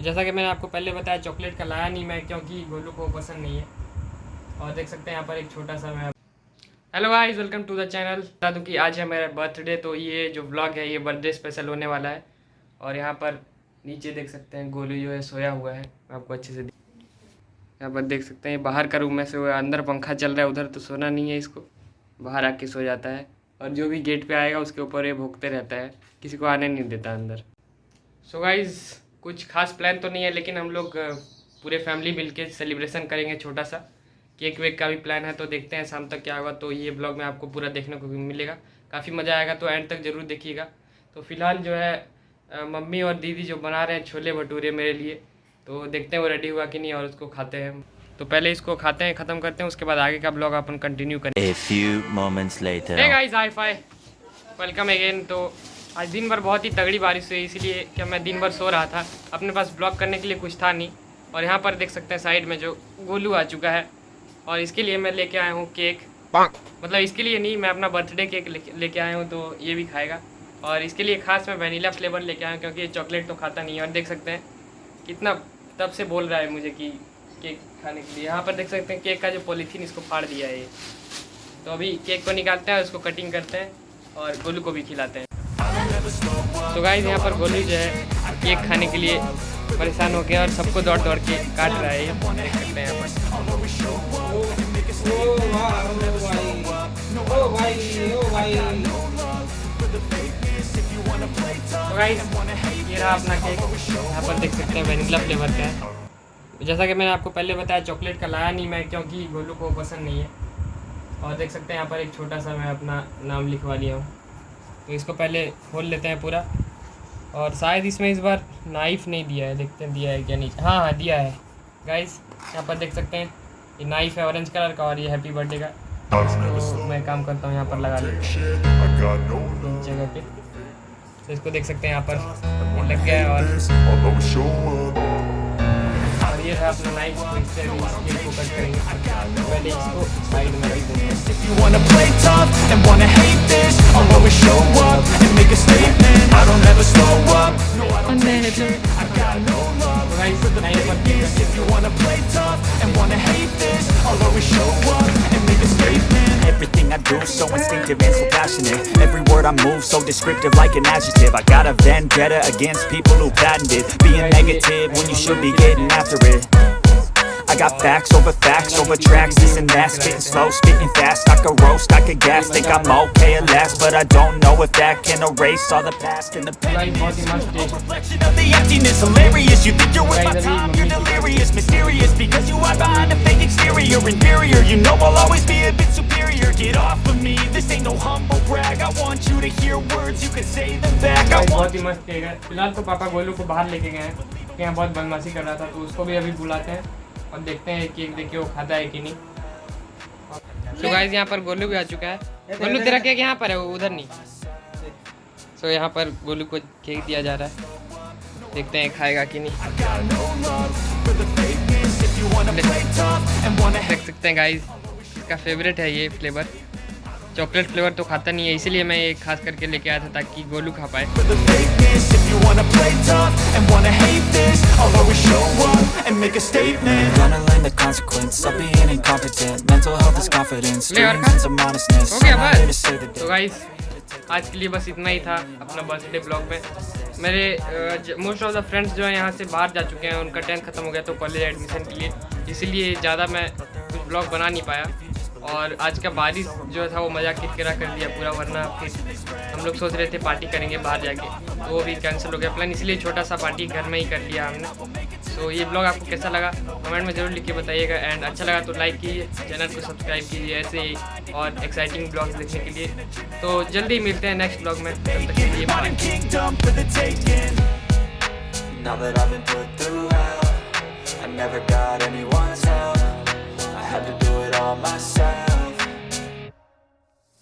जैसा कि मैंने आपको पहले बताया, चॉकलेट का लाया नहीं मैं, क्योंकि गोलू को पसंद नहीं है। और देख सकते हैं यहाँ पर एक छोटा सा मैं। Hello guys, welcome to the channel. बता दूँ कि आज है मेरा बर्थडे, तो ये जो व्लॉग है ये बर्थडे स्पेशल होने वाला है। और यहाँ पर नीचे देख सकते हैं गोलू जो है सोया हुआ है। मैं आपको अच्छे से यहाँ पर देख सकते हैं, बाहर का रूम में से हुआ, अंदर पंखा चल रहा है, उधर तो सोना नहीं है इसको, बाहर आके सो जाता है। और जो भी गेट पे आएगा उसके ऊपर ये भौंकते रहता है, किसी को आने नहीं देता अंदर। सो गाइस, कुछ खास प्लान तो नहीं है, लेकिन हम लोग पूरे फैमिली मिलके सेलिब्रेशन करेंगे छोटा सा। केक वेक का भी प्लान है, तो देखते हैं शाम तक क्या होगा। तो ये ब्लॉग में आपको पूरा देखने को भी मिलेगा, काफ़ी मज़ा आएगा, तो एंड तक ज़रूर देखिएगा। तो फिलहाल जो है मम्मी और दीदी जो बना रहे हैं छोले भटूरे मेरे लिए, तो देखते हैं वो रेडी हुआ कि नहीं और उसको खाते हैं। तो पहले इसको खाते हैं, ख़त्म करते हैं, उसके बाद आगे का ब्लॉग अपन कंटिन्यू करें। A few moments later. Hey guys, high five, welcome again. तो आज दिन भर बहुत ही तगड़ी बारिश हुई, इसीलिए क्या मैं दिन भर सो रहा था, अपने पास ब्लॉग करने के लिए कुछ था नहीं। और यहाँ पर देख सकते हैं साइड में जो गोलू आ चुका है, और इसके लिए मैं लेके आया हूँ केक। मतलब इसके लिए नहीं, मैं अपना बर्थडे केक लेके आया हूँ, तो ये भी खाएगा। और इसके लिए खास मैं वनीला फ्लेवर लेके आया हूँ, क्योंकि ये चॉकलेट तो खाता नहीं है। और देख सकते हैं कितना तब से बोल रहा है मुझे कि केक खाने के लिए। यहाँ पर देख सकते हैं केक का जो पॉलीथीन इसको फाड़ दिया है ये। तो अभी केक को निकालते हैं, उसको कटिंग करते हैं और गोलू को भी खिलाते हैं। तो गाइस, यहाँ पर गोलू जो है केक खाने के लिए परेशान हो गया और सबको दौड़ दौड़ के काट रहा है, ये देख सकते हैं यहाँ पर। तो गाइस, ये रहा अपना केक, यहाँ पर देख सकते हैं वनीला फ्लेवर का है। जैसा कि मैंने आपको पहले बताया, चॉकलेट का लाया नहीं मैं, क्योंकि गोलू को पसंद नहीं है। और देख सकते हैं यहाँ पर एक छोटा सा मैं अपना नाम लिखवा लिया हूँ। तो इसको पहले खोल लेते हैं पूरा। और शायद इसमें इस बार नाइफ नहीं दिया है, देखते हैं दिया है क्या नहीं। हाँ, दिया है गाइस, यहाँ पर देख सकते हैं ये नाइफ है ऑरेंज कलर का, और ये हैप्पी बर्थडे का। इसको मैं काम करता हूँ यहाँ पर लगा लेते हैं जगह पे। तो इसको देख सकते हैं यहाँ पर लग गया है। और ये है अपना नाइफ, इससे को कट करेंगे। पहले इसको साइड में रख देंगे। Everything I do so instinctive and so passionate. Every word I move so descriptive like an adjective. I got a vendetta against people who patented being negative when you should be getting after it. I got facts over tracks, this and that. Spitting slow, spitting fast. I could roast, I could gas. Think I'm okay at last, but I don't know if that can erase all the past and the pain. Reflection of the emptiness, hilarious. You think you're worth my time, you're delirious, mysterious, because you hide behind a fake exterior. Inferior, you know I'll always be a bit superior. Get off of me, this ain't no humble brag. I want you to hear words, you can say them back. I want. बहुत ही मस्त cake है। फिलहाल तो पापा गोलू को बाहर लेके गए हैं, क्योंकि यहाँ बहुत बदमाशी कर रहा था, तो उसको भी अभी बुलाते हैं और देखते हैं केक देखिए वो खाता है कि नहीं। तो गाइस, यहाँ पर गोलू भी आ चुका है। गोलू, तेरा केक यहाँ पर है, वो उधर नहीं। सो यहाँ पर गोलू को केक दिया जा रहा है, देखते हैं खाएगा कि नहीं। देख सकते हैं गाइस, इसका फेवरेट है ये फ्लेवर। चॉकलेट फ्लेवर तो खाता नहीं है, इसीलिए मैं ये खास करके लेके आया था ताकि गोलू खा पाए। तो गाइस, आज के लिए बस इतना ही था अपना बर्थडे ब्लॉग में। मेरे मोस्ट ऑफ द फ्रेंड्स जो है यहाँ से बाहर जा चुके हैं, उनका 10th खत्म हो गया तो कॉलेज एडमिशन के लिए, इसीलिए ज़्यादा मैं कुछ ब्लॉग बना नहीं पाया। और आज का बारिश जो था वो मज़ा किरकिरा कर दिया पूरा, वरना फिर हम लोग सोच रहे थे पार्टी करेंगे बाहर जाके, तो वो भी कैंसिल हो गया प्लान, इसलिए छोटा सा पार्टी घर में ही कर लिया हमने। तो ये ब्लॉग आपको कैसा लगा कमेंट में ज़रूर लिख के बताइएगा, एंड अच्छा लगा तो लाइक कीजिए, चैनल को सब्सक्राइब कीजिए ऐसे ही और एक्साइटिंग ब्लॉग्स देखने के लिए। तो जल्दी ही मिलते हैं नेक्स्ट ब्लॉग में, तब तक के लिए बाय।